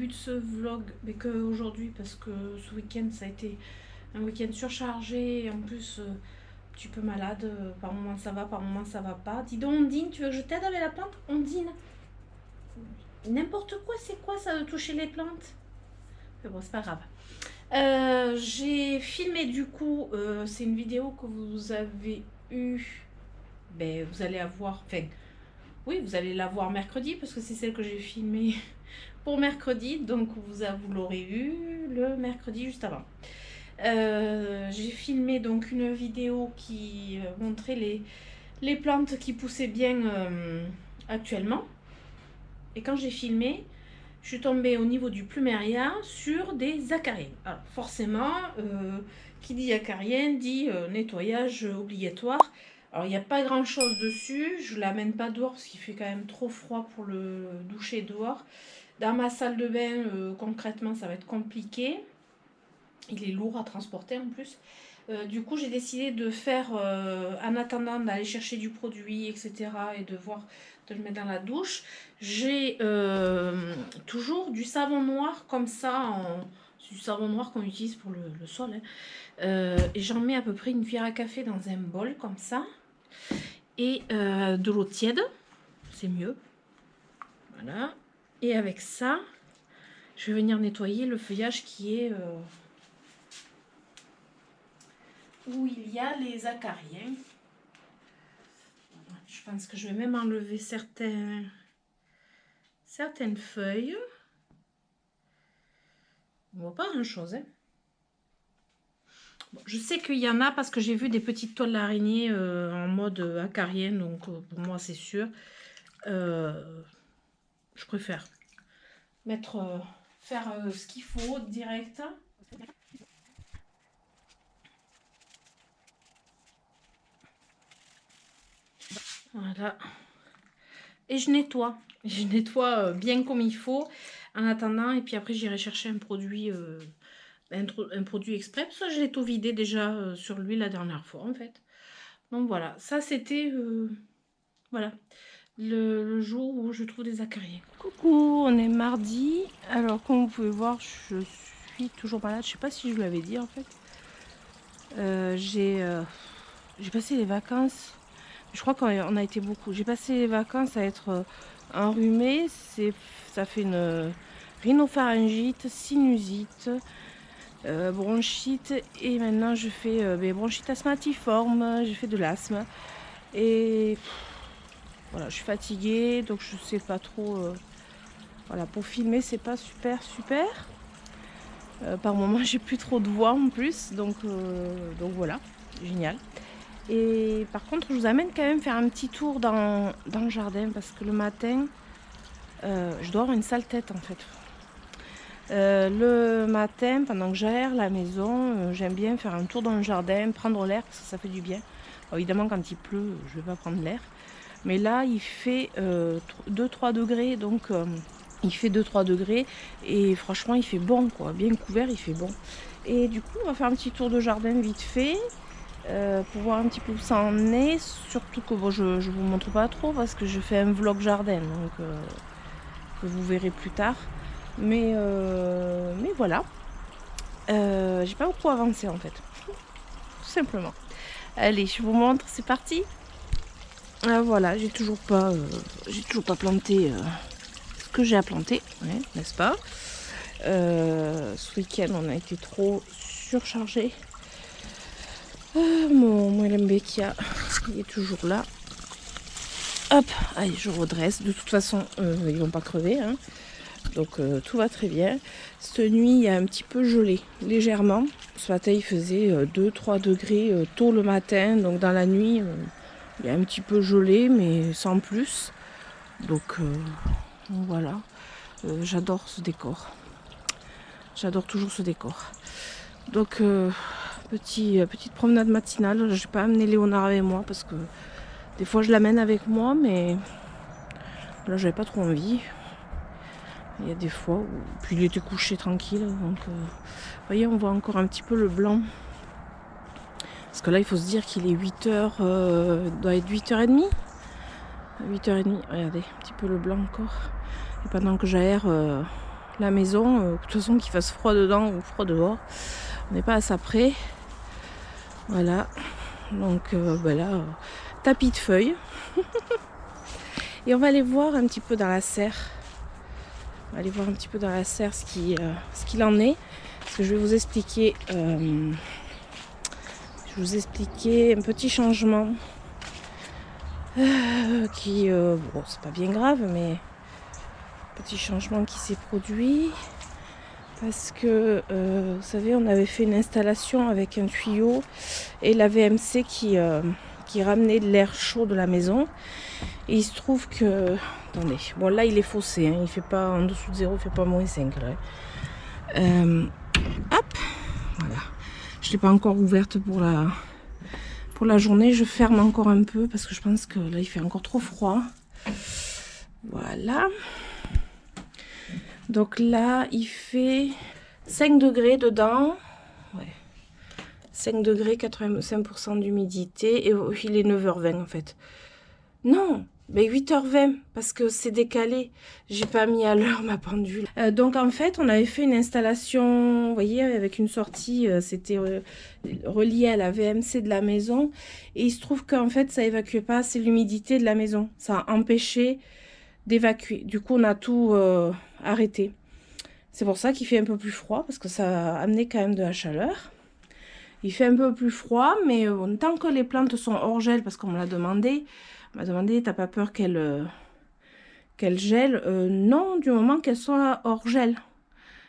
début de ce vlog, mais qu'aujourd'hui, parce que ce week-end, ça a été un week-end surchargé, et en plus, un petit peu malade, par moments ça va, par moments ça va pas. Dis donc Ondine, tu veux que je t'aide avec la plante? Ondine, n'importe quoi, c'est quoi ça de toucher les plantes? Mais bon, c'est pas grave. J'ai filmé du coup, c'est une vidéo que vous avez eue, ben, vous allez avoir, enfin, oui, vous allez la voir mercredi, parce que c'est celle que j'ai filmée pour mercredi, donc vous l'aurez eu le mercredi juste avant. J'ai filmé donc une vidéo qui montrait les plantes qui poussaient bien actuellement. Et quand j'ai filmé, je suis tombée au niveau du pluméria sur des acariens. Alors forcément, qui dit acarien dit nettoyage obligatoire. Alors il n'y a pas grand chose dessus, je ne l'amène pas dehors parce qu'il fait quand même trop froid pour le doucher dehors. Dans ma salle de bain, concrètement, ça va être compliqué. Il est lourd à transporter en plus. Du coup, j'ai décidé de faire, en attendant d'aller chercher du produit, etc., et de le mettre dans la douche, j'ai toujours du savon noir comme ça, du savon noir qu'on utilise pour le sol. Hein. Et j'en mets à peu près une cuillère à café dans un bol comme ça. Et de l'eau tiède, c'est mieux. Voilà. Et avec ça, je vais venir nettoyer le feuillage qui est... où il y a les acariens. Je pense que je vais même enlever certaines feuilles. On voit pas grand chose. Hein. Bon, je sais qu'il y en a parce que j'ai vu des petites toiles d'araignée en mode acarien, donc pour moi c'est sûr. Je préfère faire ce qu'il faut direct. Voilà. Et je nettoie. Je nettoie bien comme il faut en attendant. Et puis après, j'irai chercher un produit exprès. Parce que je l'ai tout vidé déjà sur lui la dernière fois en fait. Donc voilà. Ça c'était voilà, le jour où je trouve des acariens. Coucou, on est mardi. Alors comme vous pouvez voir, je suis toujours malade. Je sais pas si je vous l'avais dit en fait. J'ai passé les vacances. Je crois qu'on a été beaucoup. J'ai passé les vacances à être enrhumée. Ça fait une rhinopharyngite, sinusite, bronchite. Et maintenant, je fais bronchite asthmatiforme. J'ai fait de l'asthme. Et voilà, je suis fatiguée. Donc, je sais pas trop. Voilà, pour filmer, c'est pas super. Par moment, j'ai plus trop de voix en plus. Donc voilà, génial. Et par contre, je vous amène quand même faire un petit tour dans le jardin parce que le matin, je dois avoir une sale tête en fait. Le matin, pendant que j'aère la maison, j'aime bien faire un tour dans le jardin, prendre l'air parce que ça fait du bien. Alors, évidemment, quand il pleut, je ne vais pas prendre l'air. Mais là, il fait 2-3 degrés, donc il fait 2-3 degrés et franchement, il fait bon, quoi. Bien couvert, il fait bon. Et du coup, on va faire un petit tour de jardin vite fait. Pour voir un petit peu où ça en est, surtout que bon, je vous montre pas trop parce que je fais un vlog jardin donc que vous verrez plus tard, mais voilà, j'ai pas beaucoup avancé en fait, tout simplement. Allez, je vous montre, c'est parti. Voilà, j'ai toujours pas planté ce que j'ai à planter, ouais, n'est-ce pas. Ce week-end on a été trop surchargé. Mon LMBkia, il est toujours là. Hop, allez, je redresse. De toute façon, ils vont pas crever. Hein. Donc, tout va très bien. Cette nuit, il y a un petit peu gelé, légèrement. Ce matin, il faisait 2-3 degrés tôt le matin. Donc, dans la nuit, il y a un petit peu gelé, mais sans plus. Donc voilà. J'adore ce décor. J'adore toujours ce décor. Donc... petite promenade matinale. Je n'ai pas amené Léonard avec moi parce que des fois je l'amène avec moi, mais là j'avais pas trop envie. Il y a des fois où puis il était couché tranquille, donc vous voyez, on voit encore un petit peu le blanc. Parce que là il faut se dire qu'il est 8h, doit être 8h30. 8h30, regardez, un petit peu le blanc encore. Et pendant que j'aère la maison. De toute façon, qu'il fasse froid dedans ou froid dehors, on n'est pas à ça près. Voilà, donc là, tapis de feuilles. Et on va aller voir un petit peu dans la serre. On va aller voir un petit peu dans la serre ce qu'il en est. Parce que je vais vous expliquer, un petit changement qui, bon, c'est pas bien grave, mais petit changement qui s'est produit. Parce que, vous savez, on avait fait une installation avec un tuyau et la VMC qui ramenait de l'air chaud de la maison. Et il se trouve que... Attendez, bon là il est faussé, hein, il fait pas en dessous de 0, il fait pas moins 5 là. Hop, voilà. Je l'ai pas encore ouverte pour la journée, je ferme encore un peu parce que je pense que là il fait encore trop froid. Voilà. Donc là il fait 5 degrés dedans. Ouais. 5 degrés, 85% d'humidité et il est 9h20 en fait. Non, mais 8h20 parce que c'est décalé. J'ai pas mis à l'heure ma pendule. Donc en fait, on avait fait une installation, vous voyez, avec une sortie, c'était relié à la VMC de la maison. Et il se trouve qu'en fait, ça évacuait pas assez l'humidité de la maison. Ça a empêché d'évacuer. Du coup, on a tout arrêté. C'est pour ça qu'il fait un peu plus froid parce que ça a amené quand même de la chaleur. Il fait un peu plus froid, mais tant que les plantes sont hors gel, parce qu'on me l'a demandé, t'as pas peur qu'elle gèle? Non, du moment qu'elle soit hors gel.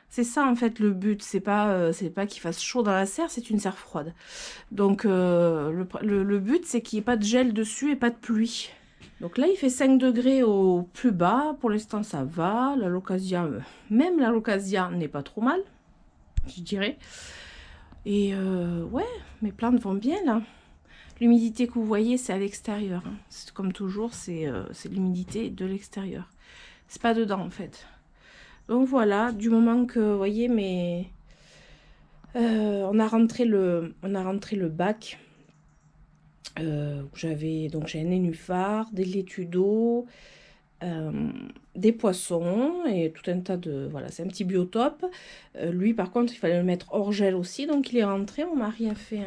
C'est ça en fait le but, c'est pas qu'il fasse chaud dans la serre, c'est une serre froide. Donc le but c'est qu'il n'y ait pas de gel dessus et pas de pluie. Donc là il fait 5 degrés au plus bas, pour l'instant ça va, la locasia, même la locasia n'est pas trop mal, je dirais. Et ouais, mes plantes vont bien là. L'humidité que vous voyez, c'est à l'extérieur. Hein. Comme toujours, c'est l'humidité de l'extérieur. C'est pas dedans, en fait. Donc voilà, du moment que, vous voyez, on a rentré le bac. J'ai un nénuphar, des laitues d'eau, des poissons et tout un tas de... Voilà, c'est un petit biotope. Lui, par contre, il fallait le mettre hors gel aussi. Donc il est rentré. Mon mari a fait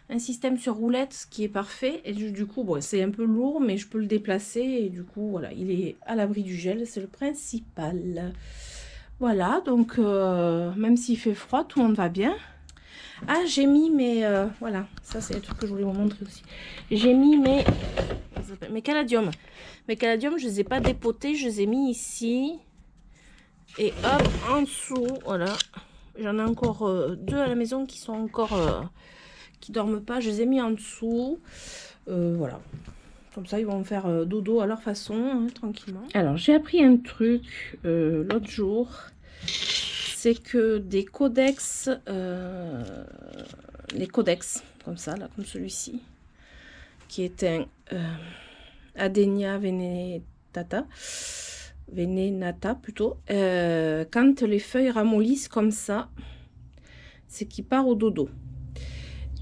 un système sur roulette, ce qui est parfait. Et du coup, bon, c'est un peu lourd, mais je peux le déplacer. Et du coup, voilà, il est à l'abri du gel. C'est le principal. Voilà, donc même s'il fait froid, tout le monde va bien. Ah, j'ai mis mes... voilà, ça c'est un truc que je voulais vous montrer aussi. J'ai mis mes caladiums. Mes caladiums, je les ai pas dépotés, je les ai mis ici. Et hop, en dessous, voilà. J'en ai encore 2 à la maison qui sont encore... qui dorment pas, je les ai mis en dessous. Voilà. Comme ça, ils vont faire dodo à leur façon, hein, tranquillement. Alors, j'ai appris un truc l'autre jour. C'est que des codex, les codex, comme ça, là, comme celui-ci, qui est un Adenia venenata plutôt, quand les feuilles ramollissent comme ça, c'est qu'il part au dodo.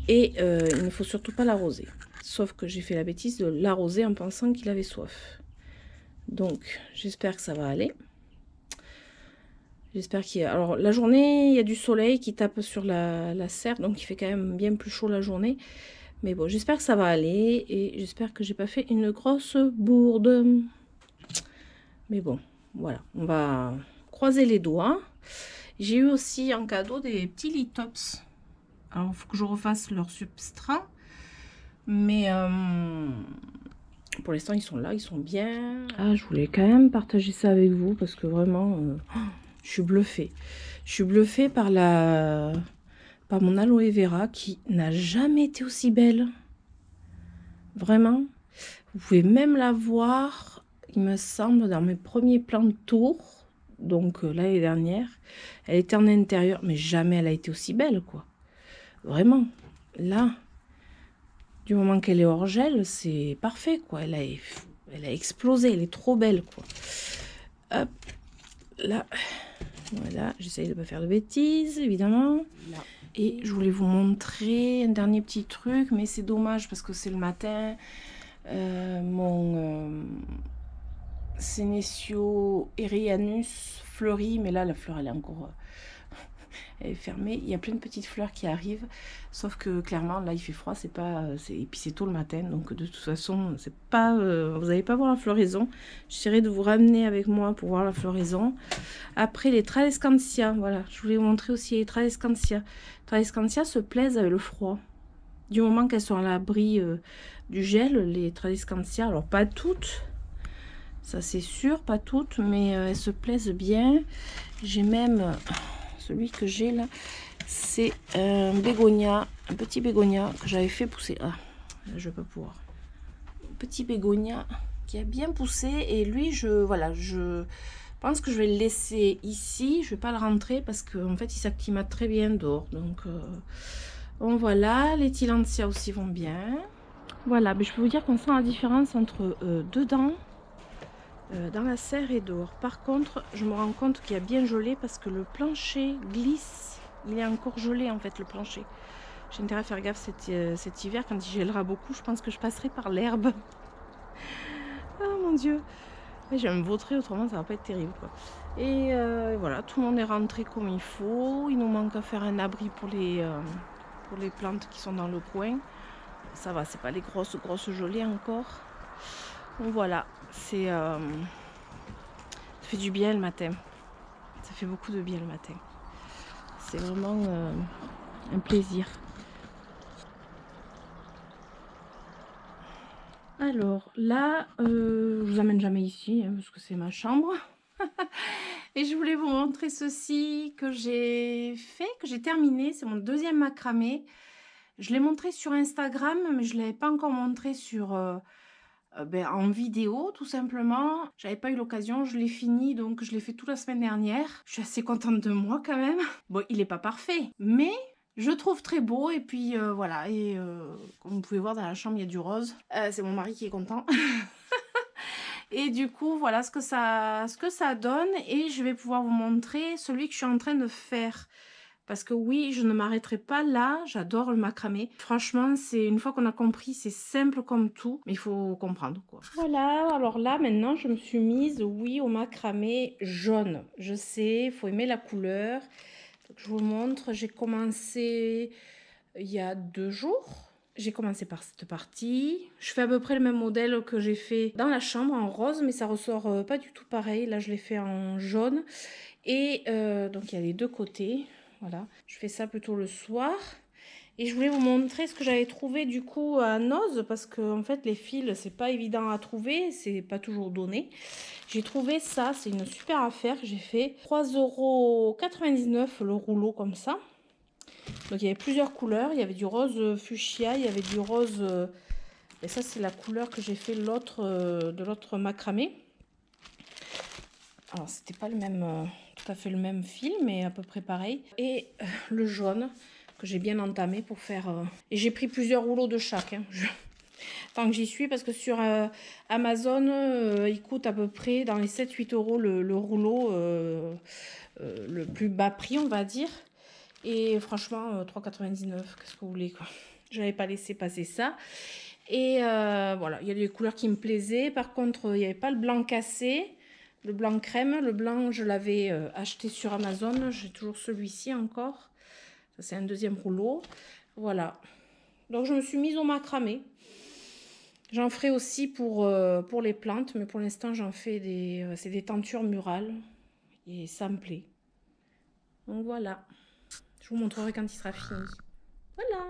Et il ne faut surtout pas l'arroser. Sauf que j'ai fait la bêtise de l'arroser en pensant qu'il avait soif. Donc, j'espère que ça va aller. J'espère qu'il y a... Alors, la journée, il y a du soleil qui tape sur la serre, donc il fait quand même bien plus chaud la journée. Mais bon, j'espère que ça va aller et j'espère que j'ai pas fait une grosse bourde. Mais bon, voilà, on va croiser les doigts. J'ai eu aussi en cadeau des petits lithops. Alors, il faut que je refasse leur substrat. Mais pour l'instant, ils sont là, ils sont bien. Ah, je voulais quand même partager ça avec vous parce que vraiment... je suis bluffée. Je suis bluffée par mon aloe vera qui n'a jamais été aussi belle. Vraiment. Vous pouvez même la voir, il me semble, dans mes premiers plans de tour. Donc l'année dernière. Elle était en intérieur, mais jamais elle a été aussi belle, quoi. Vraiment. Là, du moment qu'elle est hors gel, c'est parfait, quoi. Elle a explosé, elle est trop belle, quoi. Hop. Là. Voilà, j'essaye de ne pas faire de bêtises, évidemment. Là. Et je voulais vous montrer un dernier petit truc, mais c'est dommage parce que c'est le matin. Senecio Erianus fleuri, mais là la fleur elle est encore elle est fermée. Il y a plein de petites fleurs qui arrivent, sauf que clairement là il fait froid, c'est pas, et puis c'est tôt le matin, donc de toute façon c'est pas, vous n'allez pas voir la floraison. J'essaierai de vous ramener avec moi pour voir la floraison. Après les Tradescantia, voilà, je voulais vous montrer aussi les Tradescantia. Tradescantia se plaisent avec le froid. Du moment qu'elles sont à l'abri du gel, les Tradescantia, alors pas toutes, ça c'est sûr, pas toutes, mais elles se plaisent bien. J'ai même celui que j'ai là, c'est un bégonia, un petit bégonia que j'avais fait pousser. Ah, je vais pas pouvoir. Petit bégonia qui a bien poussé, et lui, je pense que je vais le laisser ici. Je vais pas le rentrer parce qu'en fait, il s'acclimate très bien dehors. Donc, bon, voilà, les Tillandsia aussi vont bien. Voilà, mais je peux vous dire qu'on sent la différence entre dedans, dans la serre et dehors. Par contre, je me rends compte qu'il y a bien gelé parce que le plancher glisse. Il est encore gelé en fait, le plancher. J'ai intérêt à faire gaffe cet hiver, quand il gèlera beaucoup, je pense que je passerai par l'herbe. Ah mon dieu. Je vais me vautrer, autrement ça va pas être terrible quoi. Et voilà, tout le monde est rentré comme il faut. Il nous manque à faire un abri pour les plantes qui sont dans le coin. Ça va, c'est pas les grosses gelées encore. Donc voilà, c'est ça fait du bien le matin. Ça fait beaucoup de bien le matin. C'est vraiment un plaisir. Alors là, je vous amène jamais ici hein, parce que c'est ma chambre. Et je voulais vous montrer ceci que j'ai fait, que j'ai terminé. C'est mon deuxième macramé. Je l'ai montré sur Instagram, mais je ne l'avais pas encore montré sur, en vidéo, tout simplement. J'avais pas eu l'occasion, je l'ai fini, donc je l'ai fait toute la semaine dernière. Je suis assez contente de moi quand même. Bon, il n'est pas parfait, mais je trouve très beau. Et puis voilà, et comme vous pouvez voir dans la chambre, il y a du rose. C'est mon mari qui est content. Et du coup, voilà ce que ça donne. Et je vais pouvoir vous montrer celui que je suis en train de faire. Parce que oui, je ne m'arrêterai pas là. J'adore le macramé. Franchement, c'est une fois qu'on a compris, c'est simple comme tout. Mais il faut comprendre, quoi. Voilà, alors là, maintenant, je me suis mise, oui, au macramé jaune. Je sais, il faut aimer la couleur. Donc, je vous montre. J'ai commencé il y a 2 jours. J'ai commencé par cette partie. Je fais à peu près le même modèle que j'ai fait dans la chambre en rose, mais ça ressort pas du tout pareil. Là, je l'ai fait en jaune. Et donc, il y a les 2 côtés. Voilà. Je fais ça plutôt le soir. Et je voulais vous montrer ce que j'avais trouvé du coup à Noz, parce que en fait, les fils, c'est pas évident à trouver. C'est pas toujours donné. J'ai trouvé ça. C'est une super affaire. J'ai fait 3,99 € le rouleau comme ça. Donc il y avait plusieurs couleurs, il y avait du rose fuchsia, il y avait du rose, et ça c'est la couleur que j'ai fait de l'autre macramé. Alors c'était pas le même, tout à fait le même fil, mais à peu près pareil. Et le jaune que j'ai bien entamé pour faire, et j'ai pris plusieurs rouleaux de chaque. Hein. Tant que j'y suis, parce que sur Amazon, il coûte à peu près dans les 7-8 € le rouleau, le plus bas prix on va dire. Et franchement, 3,99 €, qu'est-ce que vous voulez quoi. Je n'avais pas laissé passer ça. Et voilà, il y a des couleurs qui me plaisaient. Par contre, il n'y avait pas le blanc cassé, le blanc crème. Le blanc, je l'avais acheté sur Amazon. J'ai toujours celui-ci encore. Ça, c'est un deuxième rouleau. Voilà. Donc, je me suis mise au macramé. J'en ferai aussi pour les plantes, mais pour l'instant, j'en fais c'est des tentures murales. Et ça me plaît. Donc, voilà. Je vous montrerai quand il sera fini. Voilà.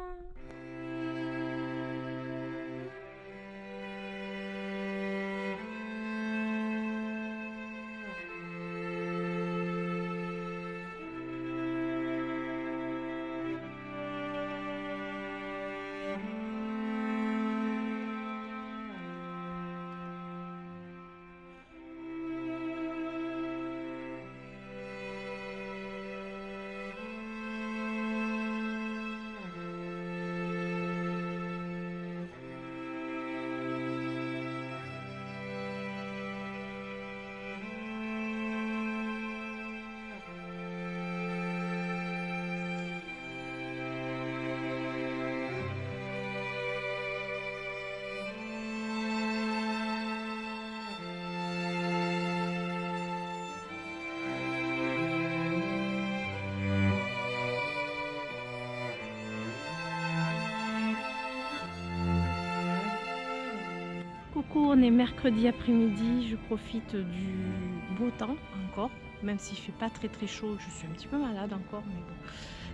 Coucou, on est mercredi après-midi, je profite du beau temps encore, même s'il fait pas très chaud, je suis un petit peu malade encore, mais bon,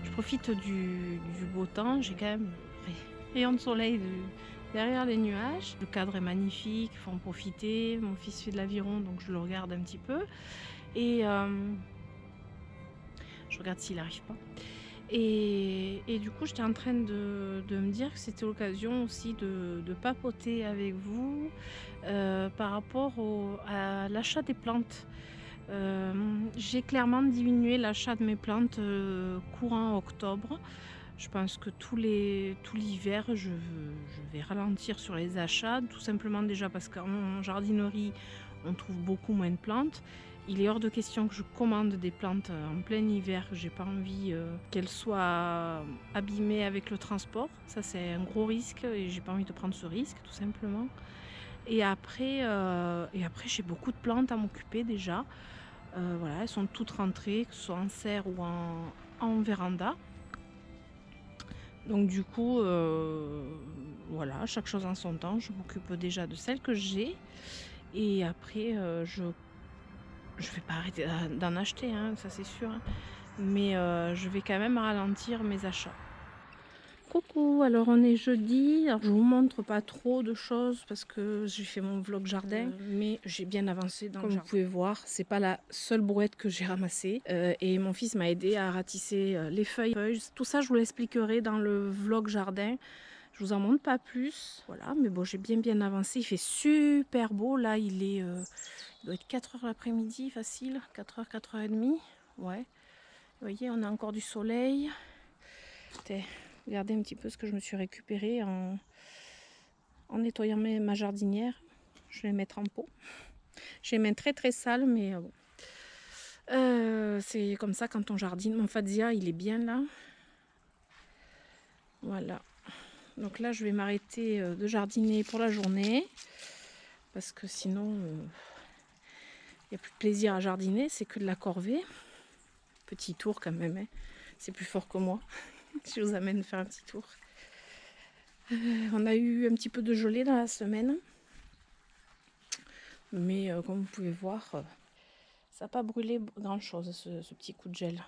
je profite du beau temps, j'ai quand même rayon de soleil derrière les nuages, le cadre est magnifique, il faut en profiter, mon fils fait de l'aviron donc je le regarde un petit peu, et je regarde s'il n'arrive pas. Et du coup, j'étais en train de me dire que c'était l'occasion aussi de papoter avec vous par rapport à l'achat des plantes. J'ai clairement diminué l'achat de mes plantes courant octobre. Je pense que tout l'hiver, je vais ralentir sur les achats, tout simplement déjà parce qu'en jardinerie, on trouve beaucoup moins de plantes. Il est hors de question que je commande des plantes en plein hiver. J'ai pas envie qu'elles soient abîmées avec le transport. Ça, c'est un gros risque et j'ai pas envie de prendre ce risque, tout simplement. Et après j'ai beaucoup de plantes à m'occuper déjà. Voilà, elles sont toutes rentrées, que ce soit en serre ou en véranda. Donc du coup, voilà, chaque chose en son temps. Je m'occupe déjà de celles que j'ai. Et après, je vais pas arrêter d'en acheter, hein, ça c'est sûr. Hein. Mais je vais quand même ralentir mes achats. Coucou, alors on est jeudi, alors je vous montre pas trop de choses parce que j'ai fait mon vlog jardin, mais j'ai bien avancé dans le jardin. Comme vous pouvez voir, c'est pas la seule brouette que j'ai ramassée et mon fils m'a aidé à ratisser les feuilles. Tout ça je vous l'expliquerai dans le vlog jardin. Je vous en montre pas plus, voilà, mais bon j'ai bien avancé, il fait super beau, là il doit être 4 h l'après-midi facile, 4 h, 4 h 30, ouais. Vous voyez, on a encore du soleil. Regardez un petit peu ce que je me suis récupéré en nettoyant ma jardinière. Je vais les mettre en pot. J'ai les mains très sales, mais bon. C'est comme ça quand on jardine. Mon Fadzia, il est bien là. Voilà. Donc là, je vais m'arrêter de jardiner pour la journée. Parce que sinon, il n'y a plus de plaisir à jardiner. C'est que de la corvée. Petit tour quand même. Hein. C'est plus fort que moi. Je vous amène faire un petit tour. On a eu un petit peu de gelée dans la semaine. Mais comme vous pouvez voir, ça n'a pas brûlé grand chose ce petit coup de gel.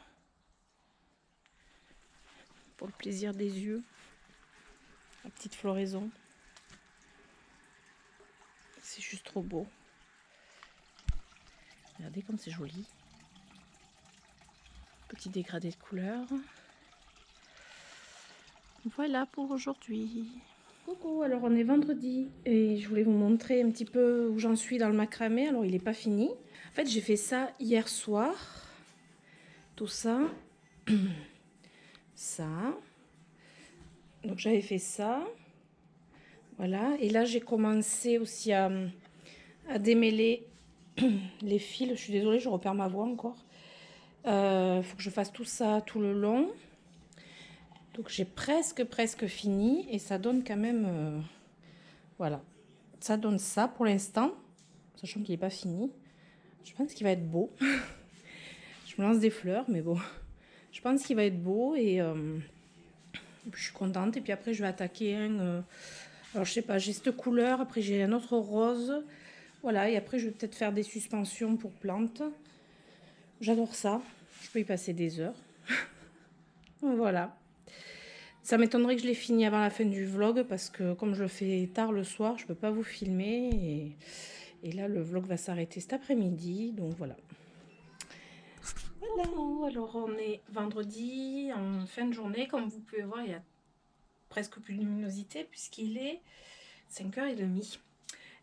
Pour le plaisir des yeux. La petite floraison. C'est juste trop beau. Regardez comme c'est joli. Petit dégradé de couleurs. Voilà pour aujourd'hui. Coucou, alors on est vendredi et je voulais vous montrer un petit peu où j'en suis dans le macramé. Alors il n'est pas fini. En fait j'ai fait ça hier soir. Tout ça. Ça. Donc j'avais fait ça. Voilà. Et là j'ai commencé aussi à démêler les fils. Je suis désolée, je repère ma voix encore. Faut que je fasse tout ça tout le long. Donc j'ai presque fini et ça donne quand même voilà, ça donne ça pour l'instant, sachant qu'il n'est pas fini. Je pense qu'il va être beau. Je me lance des fleurs, mais bon, je pense qu'il va être beau et je suis contente. Et puis après je vais attaquer un, alors je sais pas, j'ai cette couleur, après j'ai un autre rose, voilà, et après je vais peut-être faire des suspensions pour plantes. J'adore ça, je peux y passer des heures. Voilà. Ça m'étonnerait que je l'ai fini avant la fin du vlog parce que comme je le fais tard le soir, je ne peux pas vous filmer. Et là, le vlog va s'arrêter cet après-midi. Donc voilà. Voilà. Alors on est vendredi, en fin de journée. Comme vous pouvez voir, il y a presque plus de luminosité puisqu'il est 5 h 30.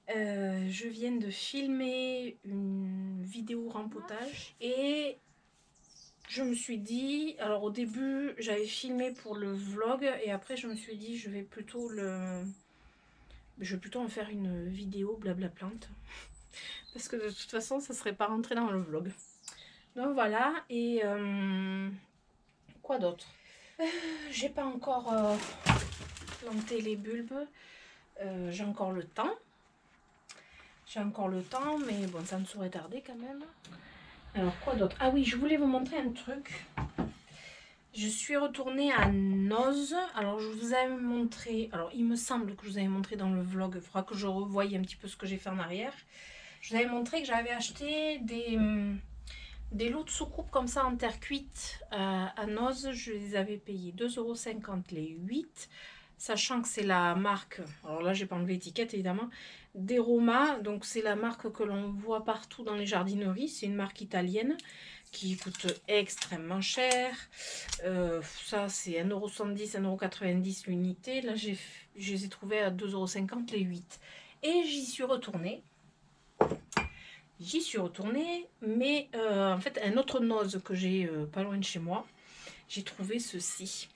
Je viens de filmer une vidéo rempotage et je me suis dit, alors au début j'avais filmé pour le vlog et après je me suis dit je vais plutôt en faire une vidéo blabla plante parce que de toute façon ça serait pas rentré dans le vlog. Donc voilà, et quoi d'autre, j'ai pas encore planté les bulbes, j'ai encore le temps. Mais bon, ça ne saurait tarder quand même. Alors quoi d'autre? Ah oui, je voulais vous montrer un truc. Je suis retournée à Noz. Alors, je vous avais montré. Alors, il me semble que je vous avais montré dans le vlog. Il faudra que je revoie un petit peu ce que j'ai fait en arrière. Je vous avais montré que j'avais acheté des lots de soucoupes comme ça en terre cuite à Noz. Je les avais payés 2,50 € les 8. Sachant que c'est la marque. Alors là, j'ai pas enlevé l'étiquette évidemment. Deroma. Donc, c'est la marque que l'on voit partout dans les jardineries. C'est une marque italienne qui coûte extrêmement cher. Ça, c'est 1,70 €, 1,90 € l'unité. Là, je les ai trouvés à 2,50 € les 8. Et j'y suis retournée. Mais en fait, un autre Noz que j'ai pas loin de chez moi, j'ai trouvé ceci.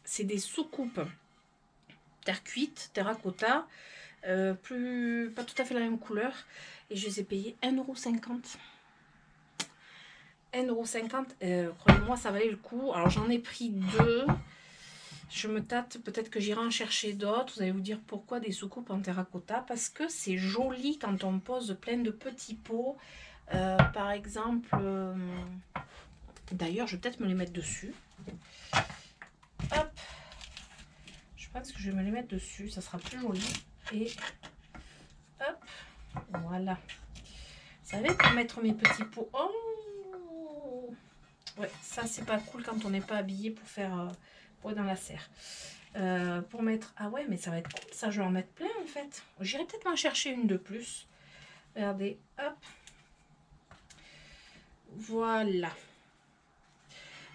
C'est des soucoupes terre cuite, terracotta, pas tout à fait la même couleur. Et je les ai payés 1,50 €. 1,50 €, croyez-moi, ça valait le coup. Alors j'en ai pris 2. Je me tâte, peut-être que j'irai en chercher d'autres. Vous allez vous dire pourquoi des soucoupes en terracotta. Parce que c'est joli quand on pose plein de petits pots. Par exemple, d'ailleurs, je vais peut-être me les mettre dessus. Hop. Je pense que je vais me les mettre dessus. Ça sera plus joli. Et hop. Voilà. Vous savez, pour mettre mes petits pots. Oh! Ouais, ça c'est pas cool quand on n'est pas habillé pour faire pour être dans la serre. Pour mettre. Ah ouais, mais ça va être cool, ça je vais en mettre plein en fait. J'irai peut-être m'en chercher une de plus. Regardez, hop. Voilà.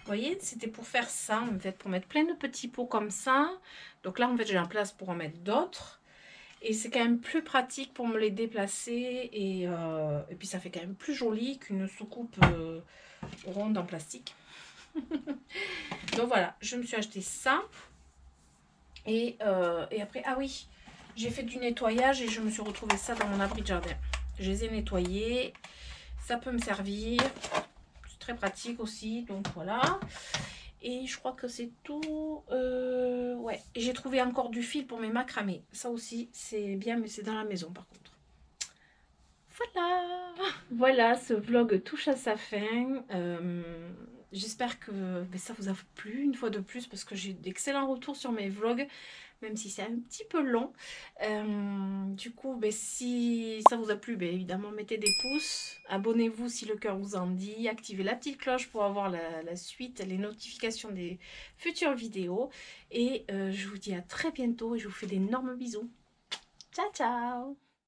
Vous voyez, c'était pour faire ça en fait, pour mettre plein de petits pots comme ça. Donc là en fait j'ai en place pour en mettre d'autres. Et c'est quand même plus pratique pour me les déplacer. Et puis ça fait quand même plus joli qu'une soucoupe ronde en plastique. Donc voilà, je me suis acheté ça. Et après, ah oui, j'ai fait du nettoyage et je me suis retrouvée ça dans mon abri de jardin. Je les ai nettoyés. Ça peut me servir. C'est très pratique aussi. Donc voilà. Et je crois que c'est tout. Ouais. Et j'ai trouvé encore du fil pour mes macramés. Ça aussi, c'est bien, mais c'est dans la maison par contre. Voilà. Voilà, ce vlog touche à sa fin. J'espère que ça vous a plu une fois de plus parce que j'ai d'excellents retours sur mes vlogs, même si c'est un petit peu long. Du coup, si ça vous a plu, évidemment, mettez des pouces. Abonnez-vous si le cœur vous en dit. Activez la petite cloche pour avoir la suite, les notifications des futures vidéos. Et je vous dis à très bientôt et je vous fais d'énormes bisous. Ciao, ciao!